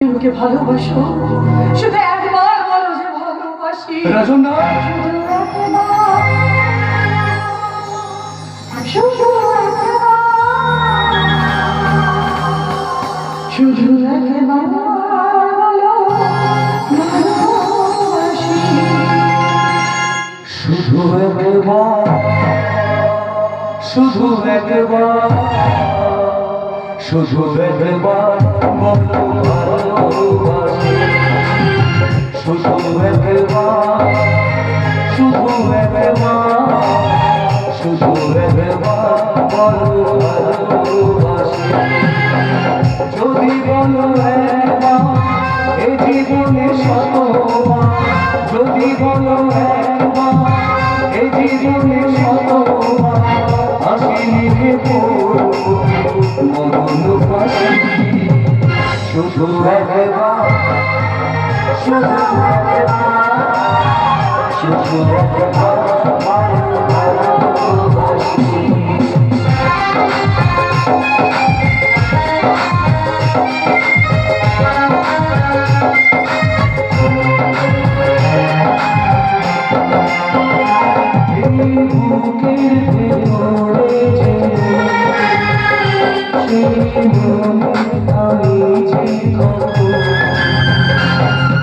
ওকে ভালোবাসো, শুধু একবার বলো যে ভালোবাসি। রাজনা শুধু একবার বলো ভালোবাসি। শুধু একবার, শুধু একবার, শুধু একবার বলো ভালোবাসি। শুধু একবার, শুধু একবার, শুধু একবার বলো ভালোবাসি। যদি বলো একবার এ জীবনে শতবার, যদি বলো একবার এ জীবনে শতবার, হাসি লিখে পড়বো মরণ ফাঁসি। শুধু একবার, শুধু একবার, শুধু একবার ভালোবাসি। বুকের ভেতরে যে সেই আমি যে কত,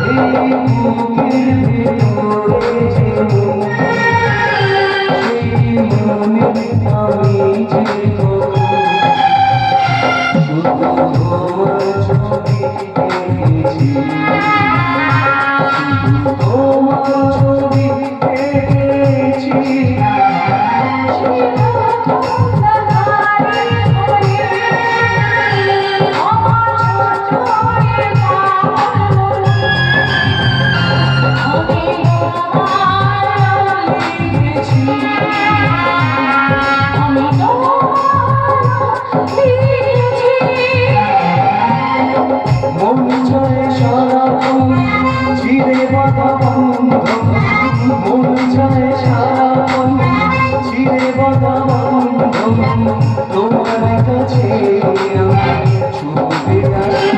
এই বুকের ভেতরে যে সেই মনে আমি যে কত, শুধু তোমার ছবি এঁকেছি, শুধু তোমার ছবি এঁকেছি। মন চায় সারাক্ষণ চিরে বাঁধা বন্ধন, মন চায় সারাক্ষণ চিরে বাঁধা বন্ধন, তোমার কাছে আমি ছুটে আসি।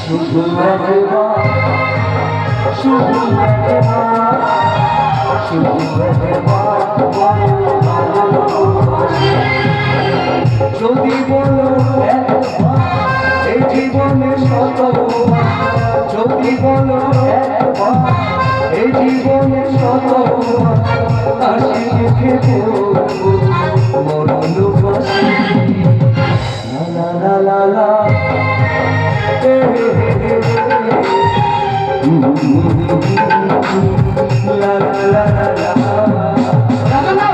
শুধু একবার, শুধু একবার, শুধু একবার ভালোবাসি। যদি বলো একবার এই জীবনে শতবার, যদি বলো একবার এই জীবনে শতবার, হাসি মুখে বলবো মরণ ফাঁসি। লা লা লা লা লা লা লা লা।